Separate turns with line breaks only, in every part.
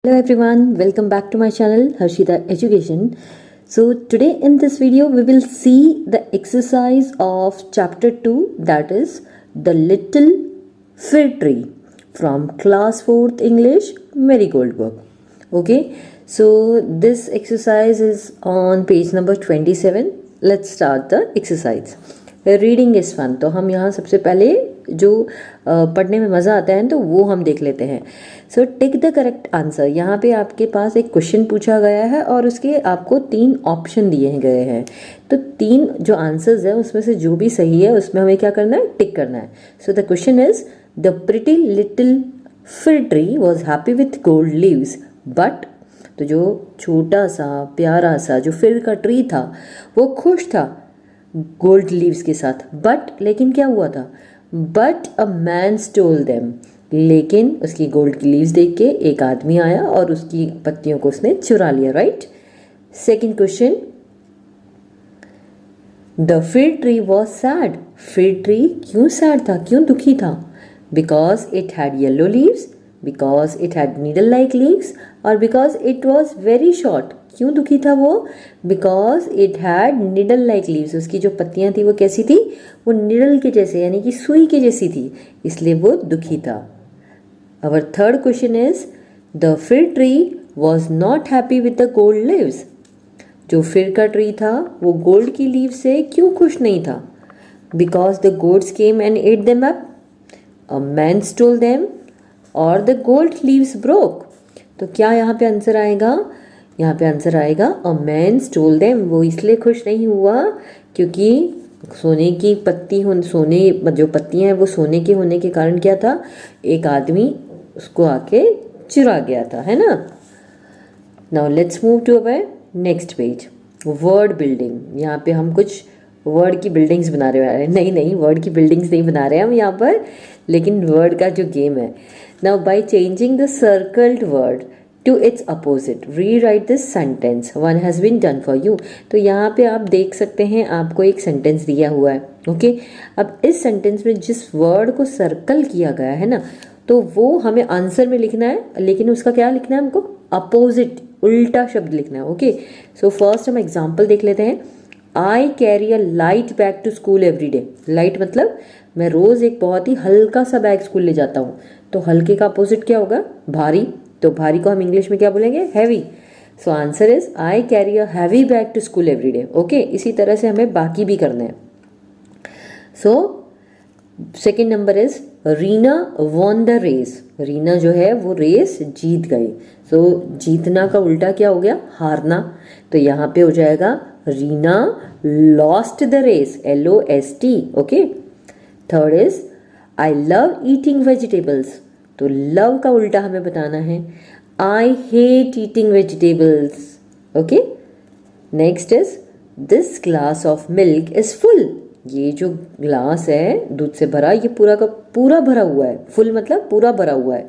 Hello everyone, welcome back to my channel Harshita Education. So today in this video we will see the exercise of chapter 2, that is the little fir tree from class 4th English Marigold book. Okay, so this exercise is on page number 27. Let's start the exercise. Reading is fun, तो हम यहाँ सबसे पहले जो पढ़ने में मज़ा आता है तो वो हम देख लेते हैं. सो टिक द करेक्ट आंसर. यहाँ पे आपके पास एक क्वेश्चन पूछा गया है और उसके आपको 3 ऑप्शन दिए गए हैं. तो 3 जो आंसर्स है उसमें से जो भी सही है उसमें हमें क्या करना है, टिक करना है. So the question is the pretty little fir tree was happy with gold leaves but, तो जो छोटा सा प्यारा सा जो फिर का ट्री था वो खुश था गोल्ड लीव्स के साथ. बट लेकिन क्या हुआ था, but a man stole them, लेकिन उसकी गोल्ड की लीव्स देख के एक आदमी आया और उसकी पत्तियों को उसने चुरा लिया. Right. Second question, the fir tree was sad. Fir tree क्यों सैड था, क्यों दुखी था? Because it had yellow leaves, because it had needle like leaves, और because it was very short. क्यों दुखी था वो? Because it had needle like leaves. उसकी जो पत्तियां थी वो कैसी थी, वो निडल के जैसे यानी कि सुई के जैसी थी, इसलिए वो दुखी था. Our third question is the fir tree was not happy with the gold leaves. जो फिर का ट्री था वो गोल्ड की लीव से क्यों खुश नहीं था? Because the gods came and ate them up, a man stole them, और द गोल्ड लीव्स ब्रोक. तो क्या यहाँ पे आंसर आएगा? यहाँ पे आंसर आएगा अ मैन स्टोल देम. वो इसलिए खुश नहीं हुआ क्योंकि सोने की पत्ती सोने जो पत्तियां हैं वो सोने के होने के कारण क्या था, एक आदमी उसको आके चुरा गया था, है ना. Now let's move to our next page. Word building. यहाँ पे हम कुछ वर्ड की बिल्डिंग्स बना रहे हैं. नहीं, वर्ड की बिल्डिंग्स नहीं बना रहे हैं हम यहाँ पर, लेकिन वर्ड का जो गेम है. Now by changing the circled word to its opposite rewrite this sentence. One has been done for you. तो यहाँ पे आप देख सकते हैं आपको एक सेंटेंस दिया हुआ है. ओके, अब इस सेंटेंस में जिस वर्ड को सर्कल किया गया है ना, तो वो हमें आंसर में लिखना है, लेकिन उसका क्या लिखना है, हमको अपोजिट उल्टा शब्द लिखना है. ओके, सो फर्स्ट हम एग्जाम्पल देख लेते हैं. I carry a light bag to school every day. Light मतलब मैं रोज एक बहुत ही हल्का सा बैग स्कूल ले जाता हूँ. तो हल्के का अपोजिट क्या होगा, भारी. तो भारी को हम इंग्लिश में क्या बोलेंगे, heavy. So answer is I carry a heavy bag to school every day. Okay, इसी तरह से हमें बाकी भी करना है. So second number is Reena won the race. Reena जो है वो रेस जीत गई. सो जीतना का उल्टा क्या हो गया, हारना. तो यहाँ पे हो जाएगा Reena lost the race, LOST. Okay. Third is I love eating vegetables. तो लव का उल्टा हमें बताना है, I hate eating vegetables. Okay. Next is this glass of milk is full. ये जो ग्लास है दूध से भरा, ये पूरा का पूरा भरा हुआ है. फुल मतलब पूरा भरा हुआ है.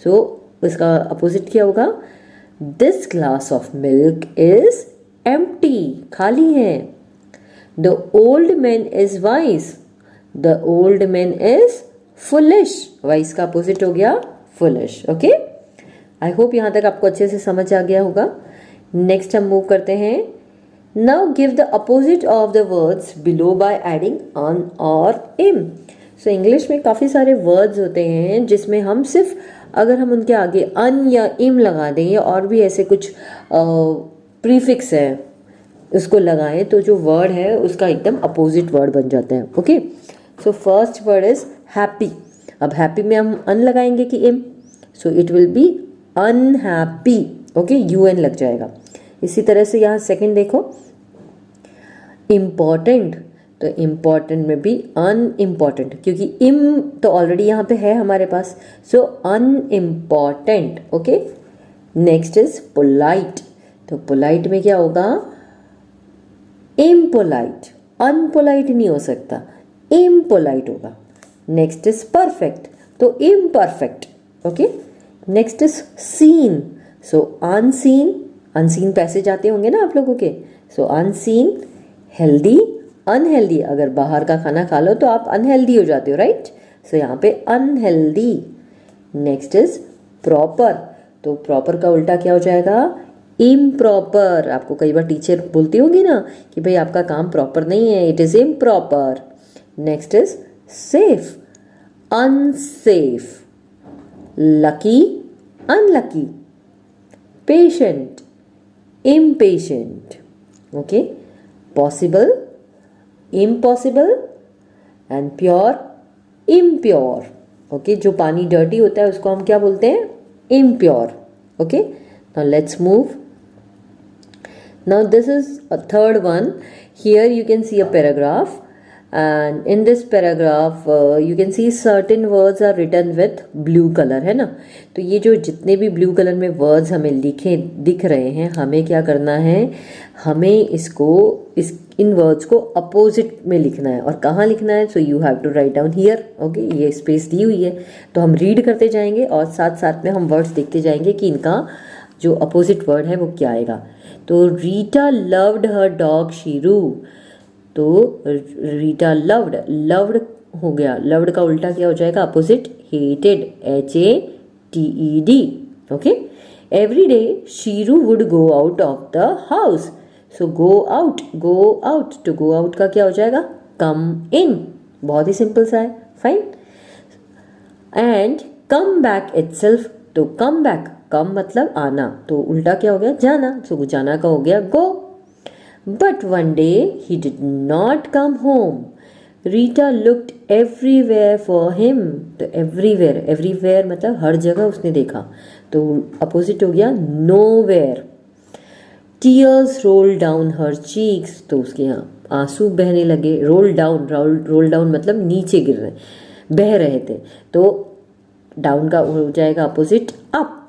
सो इसका अपोजिट क्या होगा, this glass of milk is empty, खाली है. The old man is wise. The old man is foolish. Vice का अपोजिट हो गया फुलिश. ओके, आई होप यहाँ तक आपको अच्छे से समझ आ गया होगा. नेक्स्ट हम मूव करते हैं. Now give the opposite of the words below by adding on और इम. सो इंग्लिश में काफ़ी सारे वर्ड्स होते हैं जिसमें हम सिर्फ अगर हम उनके आगे अन या इम लगा दें या और भी ऐसे कुछ प्रीफिक्स है उसको लगाएं तो जो वर्ड है उसका एकदम अपोजिट वर्ड बन जाता है. Okay, so first word is happy. अब हैप्पी में हम अन लगाएंगे कि इम, so it will be unhappy. Okay, UN लग जाएगा. इसी तरह से यहाँ सेकंड देखो, इम्पॉर्टेंट. तो इम्पॉर्टेंट में भी अनइम्पॉर्टेंट, क्योंकि इम तो ऑलरेडी यहाँ पे है हमारे पास, so unimportant. Okay. Next is polite. तो पोलाइट में क्या होगा, इम्पोलाइट. अनपोलाइट नहीं हो सकता, इम्पोलाइट होगा. Next is perfect. तो imperfect. Okay. Next is seen. So unseen. Unseen passage आते होंगे ना आप लोगों के. So unseen. Healthy, unhealthy. अगर बाहर का खाना खा लो तो आप अनहेल्दी हो जाते हो, राइट. सो यहाँ पे अनहेल्दी. Next is proper. तो प्रॉपर का उल्टा क्या हो जाएगा? इम्प्रॉपर। आपको कई बार टीचर बोलती होंगी ना कि भाई आपका काम प्रॉपर नहीं है, it is improper. Next is safe, unsafe, lucky, unlucky, patient, impatient, okay, possible, impossible and pure, impure, okay, जो पानी dirty होता है उसको हम क्या बोलते हैं? impure, okay. Now let's move. Now this is a third one. Here you can see a paragraph, and in this paragraph you can see certain words are written with blue color, है ना? तो ये जो जितने भी blue color में words हमें लिखे दिख रहे हैं, हमें क्या करना है? हमें इन words को opposite में लिखना है। और कहाँ लिखना है? So you have to write down here, okay? ये space दी हुई है, तो हम read करते जाएंगे और साथ साथ में हम words देखते जाएंगे कि इनका जो opposite word है वो क्या आएगा। तो Rita loved her dog Shiru, तो रीटा लव्ड हो गया, लव्ड का उल्टा क्या हो जाएगा? Opposite, hated, HATED, okay. Every day Shiru would go out of the house, so go out, तो गो आउट का क्या हो जाएगा? कम इन, बहुत ही सिंपल सा है, fine. And come back itself, तो कम बैक, कम मतलब आना, तो उल्टा क्या हो गया? जाना, सो जाना का हो गया गो। But one day he did not come home. Rita looked everywhere for him. तो everywhere मतलब हर जगह उसने देखा, तो अपोजिट हो गया nowhere. Tears rolled down her cheeks, तो उसके यहाँ आंसू बहने लगे। roll down मतलब नीचे गिर रहे, बह रहे थे, तो डाउन का हो जाएगा opposite up.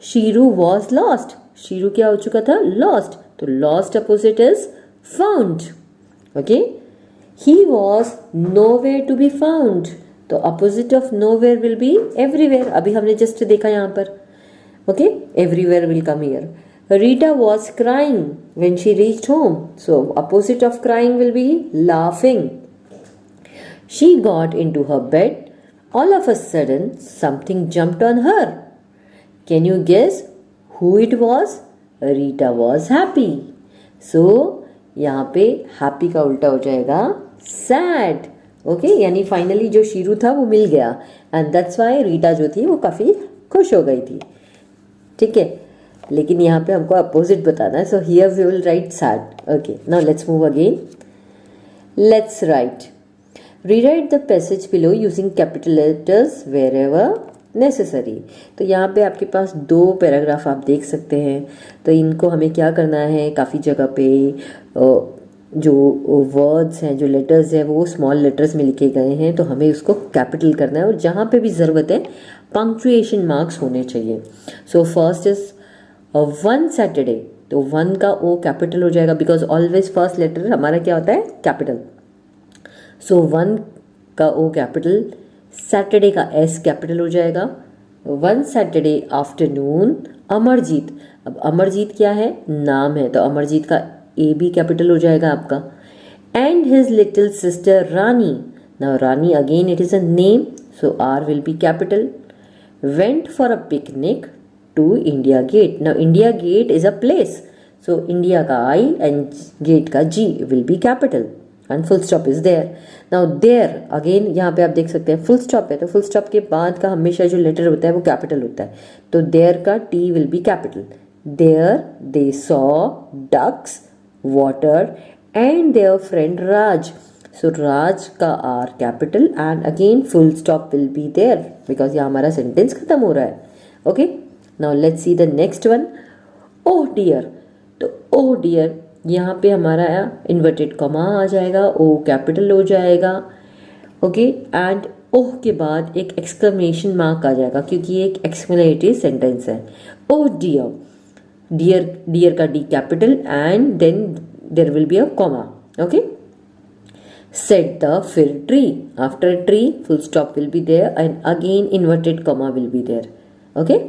Shiru was lost, Shiru क्या हो चुका था? lost, तो lost opposite is found, okay. He was nowhere to be found, तो opposite of nowhere will be everywhere, अभी हमने just देखा यहाँ पर, okay. Everywhere will come here. Rita was crying when she reached home, so opposite of crying will be laughing. She got into her bed, all of a sudden something jumped on her. Can you guess who it was? Rita was happy. So यहाँ पे happy का उल्टा हो जाएगा sad, okay? यानी finally जो शीरू था वो मिल गया, and that's why रीटा जो थी वो काफ़ी खुश हो गई थी, ठीक है। लेकिन यहाँ पे हमको अपोजिट बताना है, so here we will write sad, okay. Now let's move again. Let's rewrite the passage below using capital letters wherever necessary. तो यहाँ पे आपके पास 2 पैराग्राफ आप देख सकते हैं, तो इनको हमें क्या करना है? काफ़ी जगह पे जो वर्ड्स हैं, जो लेटर्स हैं, वो स्मॉल लेटर्स में लिखे गए हैं, तो हमें उसको कैपिटल करना है, और जहाँ पे भी ज़रूरत है पंक्चुएशन मार्क्स होने चाहिए। सो फर्स्ट इज 1 सैटरडे, तो 1 का O कैपिटल हो जाएगा, बिकॉज ऑलवेज फर्स्ट लेटर हमारा क्या होता है? कैपिटल। सो 1 का O कैपिटल, सैटरडे का S कैपिटल हो जाएगा। 1 सैटरडे आफ्टरनून अमरजीत, अब अमरजीत क्या है? नाम है, तो अमरजीत का A भी कैपिटल हो जाएगा आपका। And his little sister Rani, now Rani again it is a name, so R will be capital. Went for a picnic to India Gate, now India Gate is a place, so India का I and gate का G will be capital, and full stop is there. Now there अगेन यहाँ पे आप देख सकते हैं full stop है, तो फुल स्टॉप के बाद का हमेशा जो लेटर होता है वो कैपिटल होता है, तो देयर का T will be capital. Their they saw ducks, water and their friend Raj, so Raj का R capital, and again full stop will be there, because यहाँ हमारा सेंटेंस खत्म हो रहा है, okay. Now let's see the next one. Oh dear, तो oh dear यहाँ पे हमारा इन्वर्टेड कॉमा आ जाएगा, O कैपिटल हो जाएगा, ओके। एंड ओह के बाद एक एक्सक्लेमेशन मार्क आ जाएगा, क्योंकि ये एक एक्सक्लेमेटरी सेंटेंस है। ओह डियर, डियर का D capital, and then there will be a comma, okay. Set the, fir tree, after tree full stop will be there, and again inverted comma will be there, okay.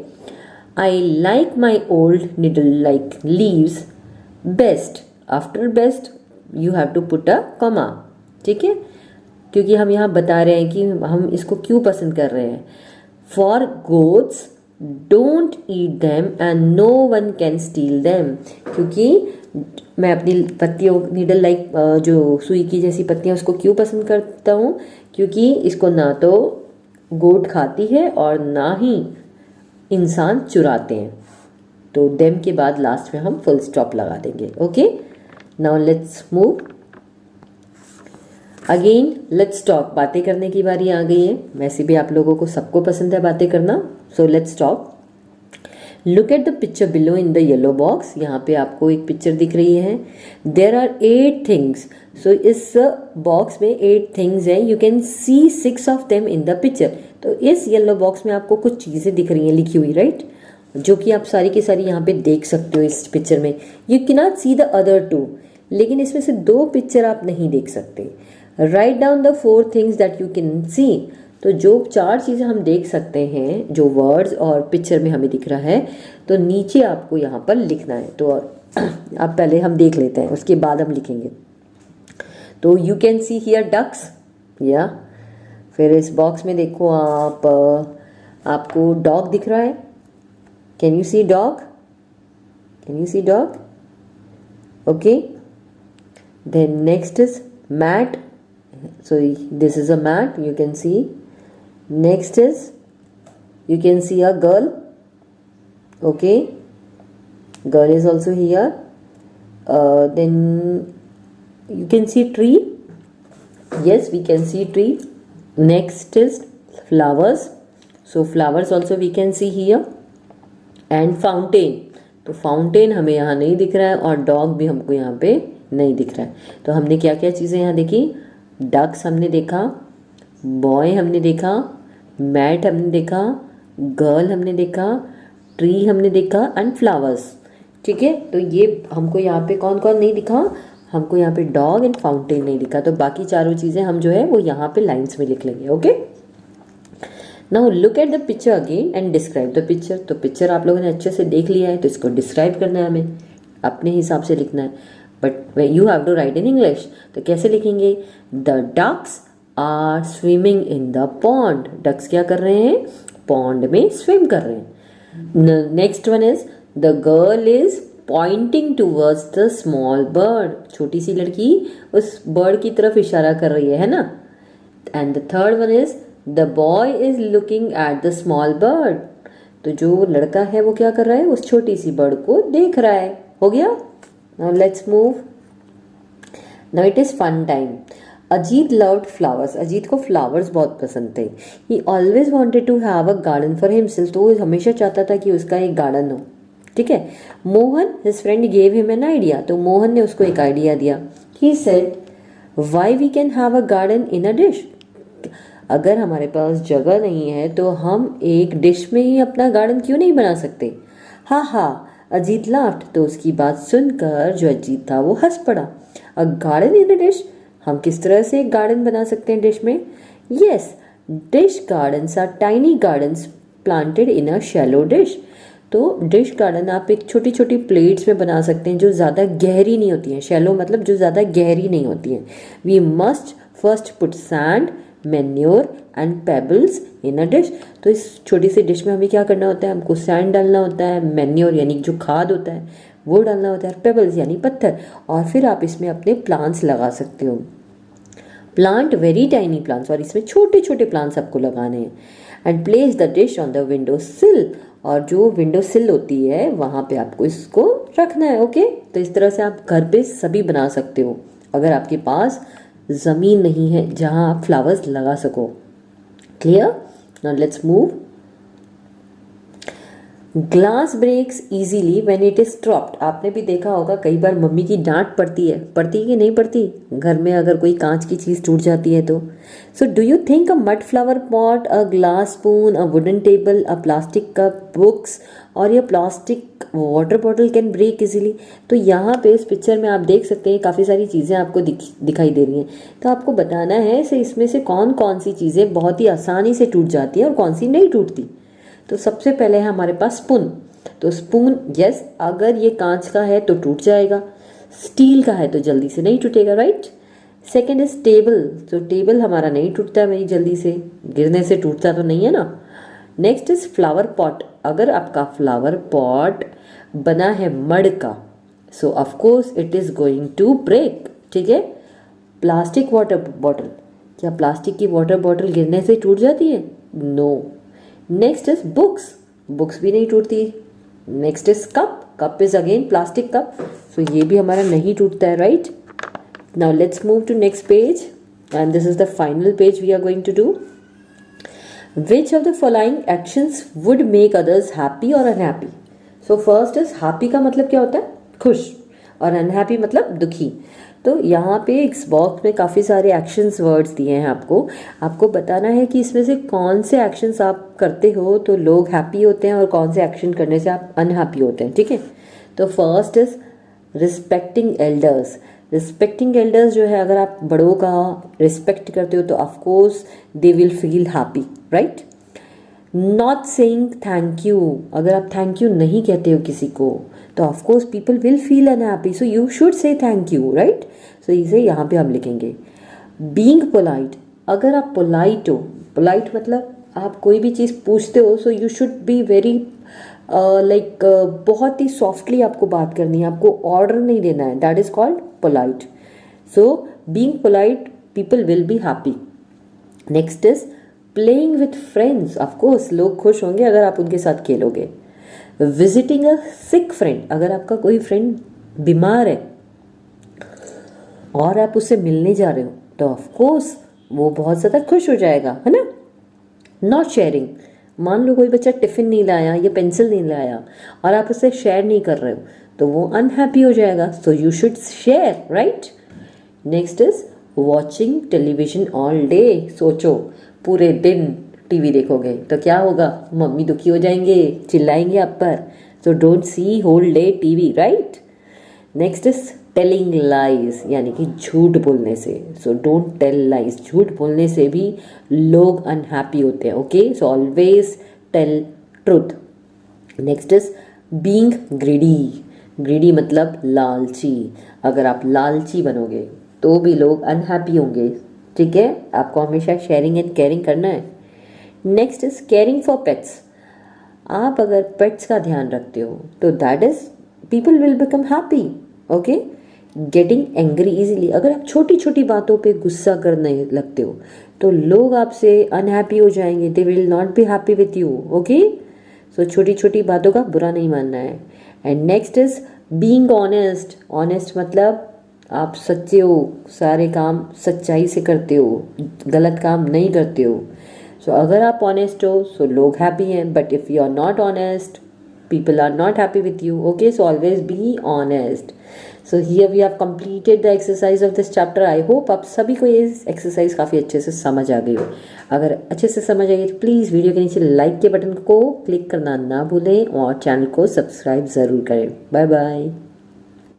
I like my old needle like leaves best, after best you have to put a comma, ठीक है, क्योंकि हम यहाँ बता रहे हैं कि हम इसको क्यों पसंद कर रहे हैं। For goats don't eat them and no one can steal them. क्योंकि मैं अपनी पत्तियों, नीडल लाइक जो सुई की जैसी पत्तियां, उसको क्यों पसंद करता हूँ? क्योंकि इसको ना तो गोट खाती है और ना ही इंसान चुराते हैं। तो देम के बाद लास्ट में हम फुल स्टॉप लगा देंगे। Okay, now let's move again, let's talk. बातें करने की बारी आ गई है। वैसे भी आप लोगों को सबको पसंद है बातें करना, so let's talk. Look at the picture below in the yellow box. यहाँ पे आपको एक पिक्चर दिख रही है। There are 8 things. सो इस बॉक्स में 8 थिंग्स है। You can C 6 of them in the picture. तो इस येलो बॉक्स में आपको कुछ चीज़ें दिख रही हैं लिखी हुई, राइट, जो कि आप सारी की सारी यहाँ पे देख सकते हो इस पिक्चर में। You cannot see the other 2, लेकिन इसमें से 2 पिक्चर आप नहीं देख सकते। Write down the 4 things that you can सी। तो जो 4 चीज़ें हम देख सकते हैं, जो वर्ड्स और पिक्चर में हमें दिख रहा है, तो नीचे आपको यहाँ पर लिखना है। तो अब पहले हम देख लेते हैं, उसके बाद हम लिखेंगे। तो you can see here ducks, या फिर इस बॉक्स में देखो आप, आपको डॉग दिख रहा है। Can you see dog? Can you see dog? Okay, then next is mat. So this is a mat, you can see. Next is, you can see a girl. Okay, girl is also here. Then you can see tree. Yes, we can see tree. Next is flowers. So flowers also we can see here. And fountain. तो fountain हमें यहाँ नहीं दिख रहा है और dog भी हमको यहाँ पे नहीं दिख रहा है। तो हमने क्या क्या चीज़ें यहाँ देखी? डक्स हमने देखा, बॉय हमने देखा, मैट हमने देखा, गर्ल हमने देखा, ट्री हमने देखा एंड फ्लावर्स। ठीक है, तो ये हमको यहाँ पे कौन कौन नहीं दिखा? हमको यहाँ पे डॉग एंड फाउंटेन नहीं दिखा। तो बाकी चारों चीज़ें हम जो है वो यहाँ पे लाइन्स में लिख लेंगे। Okay, now look at the picture again and describe the picture. तो पिक्चर आप लोगों ने अच्छे से देख लिया है, तो इसको डिस्क्राइब करना है, हमें अपने हिसाब से लिखना है। But you have to write in English. तो कैसे लिखेंगे? The ducks are swimming in the pond. Ducks क्या कर रहे हैं? पॉन्ड में स्विम कर रहे हैं। Next one is the girl is pointing towards the small bird. छोटी सी लड़की उस बर्ड की तरफ इशारा कर रही है ना। And the third one is the boy is looking at the small bird. तो जो लड़का है वो क्या कर रहा है? उस छोटी सी बर्ड को देख रहा है। हो गया? Now let's move. Now it is fun time. Ajit loved flowers. Ajit को flowers बहुत पसंद थे. He always wanted to have a garden for himself. तो वो हमेशा चाहता था कि उसका एक गार्डन हो। ठीक है। Mohan, his friend gave him an idea. तो मोहन ने उसको एक आइडिया दिया। He said, why we can have a garden in a dish? अगर हमारे पास जगह नहीं है तो हम एक डिश में ही अपना गार्डन क्यों नहीं बना सकते? हाँ हाँ, अजीत लाफ्ट। तो उसकी बात सुनकर जो अजीत था वो हंस पड़ा। अ गार्डन इन अ डिश? हम किस तरह से एक गार्डन बना सकते हैं डिश में? Yes, dish gardens are tiny gardens planted in a shallow dish. तो डिश गार्डन आप एक छोटी छोटी प्लेट्स में बना सकते हैं जो ज़्यादा गहरी नहीं होती हैं। शैलो मतलब जो ज़्यादा गहरी नहीं होती हैं। We must first put sand, manure and pebbles in a dish. तो इस छोटी सी डिश में हमें क्या करना होता है? हमको सैंड डालना होता है, मैन्योर यानी जो खाद होता है वो डालना होता है, पेबल्स यानी पत्थर, और फिर आप इसमें अपने प्लांट्स लगा सकते हो। प्लांट वेरी टाइनी प्लांट्स, और इसमें छोटे छोटे प्लांट्स आपको लगाने हैं। And place the dish on the window सिल, और जो विंडो सिल होती है वहाँ पे आपको इसको रखना है। ओके, तो इस तरह से आप घर पे सभी बना सकते हो अगर आपके पास ज़मीन नहीं है जहाँ आप फ्लावर्स लगा सको। Clear? Now let's move. Glass breaks easily when it is dropped. आपने भी देखा होगा कई बार मम्मी की डांट पड़ती है कि नहीं पड़ती घर में अगर कोई कांच की चीज़ टूट जाती है तो। So do you think a mud flower pot, a glass spoon, a wooden table, a plastic cup, books और ये plastic water bottle can break easily? तो यहाँ पे इस पिक्चर में आप देख सकते हैं काफ़ी सारी चीज़ें आपको दिखाई दे रही हैं। तो आपको बताना है इसमें से कौन कौन सी चीज़ें बहुत ही आसानी से टूट जाती हैं और कौन सी नहीं टूटती। तो सबसे पहले है हमारे पास स्पून। तो स्पून, यस, अगर ये कांच का है तो टूट जाएगा, स्टील का है तो जल्दी से नहीं टूटेगा, राइट। Second is table. तो टेबल हमारा नहीं टूटता है मेरी जल्दी से, गिरने से टूटता तो नहीं है ना। Next is flower pot. अगर आपका फ्लावर पॉट बना है मड का, so of course it is going to break, ठीक है। प्लास्टिक वाटर बॉटल, क्या प्लास्टिक की वाटर बॉटल गिरने से टूट जाती है? No. Next is books, books भी नहीं टूटती। Next is cup, cup is again plastic cup, so ये भी हमारा नहीं टूटता है, right. Now let's move to next page and this is the final page we are going to do. Which of the following actions would make others happy or unhappy? So first is happy का मतलब क्या होता है? खुश, और unhappy मतलब दुखी। तो यहाँ पे इस बॉक्स में काफ़ी सारे एक्शंस वर्ड्स दिए हैं आपको बताना है कि इसमें से कौन से एक्शंस आप करते हो तो लोग हैप्पी होते हैं और कौन से एक्शन करने से आप अनहैप्पी होते हैं, ठीक है। तो first is respecting elders. Respecting elders जो है, अगर आप बड़ों का रिस्पेक्ट करते हो तो of course they will feel happy, right. Not saying thank you, अगर आप थैंक यू नहीं कहते हो किसी को तो of course people will feel unhappy, so you should say thank you, right. So इसे यहाँ पे हम लिखेंगे। बीइंग पोलाइट, अगर आप पोलाइट हो, पोलाइट मतलब आप कोई भी चीज़ पूछते हो, सो you should be very like बहुत ही सॉफ्टली आपको बात करनी है, आपको ऑर्डर नहीं देना है, that is called polite. So being polite people will be happy. Next is playing with friends, of course लोग खुश होंगे अगर आप उनके साथ खेलोगे। विजिटिंग अ सिक फ्रेंड, अगर आपका कोई फ्रेंड बीमार है और आप उससे मिलने जा रहे हो तो ऑफकोर्स वो बहुत ज़्यादा खुश हो जाएगा, है ना। नॉट शेयरिंग, मान लो कोई बच्चा टिफिन नहीं लाया या पेंसिल नहीं लाया और आप उससे शेयर नहीं कर रहे हो तो वो अनहैप्पी हो जाएगा, सो you should share, right. Next is watching television all day, सोचो पूरे दिन टीवी देखोगे तो क्या होगा, मम्मी दुखी हो जाएंगे, चिल्लाएंगे आप पर, so don't see whole day TV, right. Next is telling lies, यानी कि झूठ बोलने से, सो डोंट टेल लाइज, झूठ बोलने से भी लोग अनहैप्पी होते हैं, okay. So always tell truth. Next is being greedy, greedy मतलब लालची, अगर आप लालची बनोगे तो भी लोग अनहैप्पी होंगे, ठीक है। आपको हमेशा शेयरिंग एंड केयरिंग करना है। Next is caring for pets, आप अगर पेट्स का ध्यान रखते हो तो that is people will become happy, okay. Getting angry easily, अगर आप छोटी छोटी बातों पे गुस्सा करने लगते हो तो लोग आपसे अनहैप्पी हो जाएंगे, they will not be happy with you, okay. So छोटी छोटी बातों का बुरा नहीं मानना है। And next is being honest, honest मतलब आप सच्चे हो, सारे काम सच्चाई से करते हो, गलत काम नहीं करते हो। सो अगर आप ऑनेस्ट हो सो लोग हैप्पी हैं, but if you are not honest people are not happy with you, okay। So always be honest। So here we have completed the exercise of this chapter। I hope आप सभी को ये exercise काफ़ी अच्छे से समझ आ गई हो। अगर अच्छे से समझ आई तो प्लीज़ वीडियो के नीचे लाइक के बटन को क्लिक करना ना भूलें और चैनल को सब्सक्राइब ज़रूर करें। Bye bye.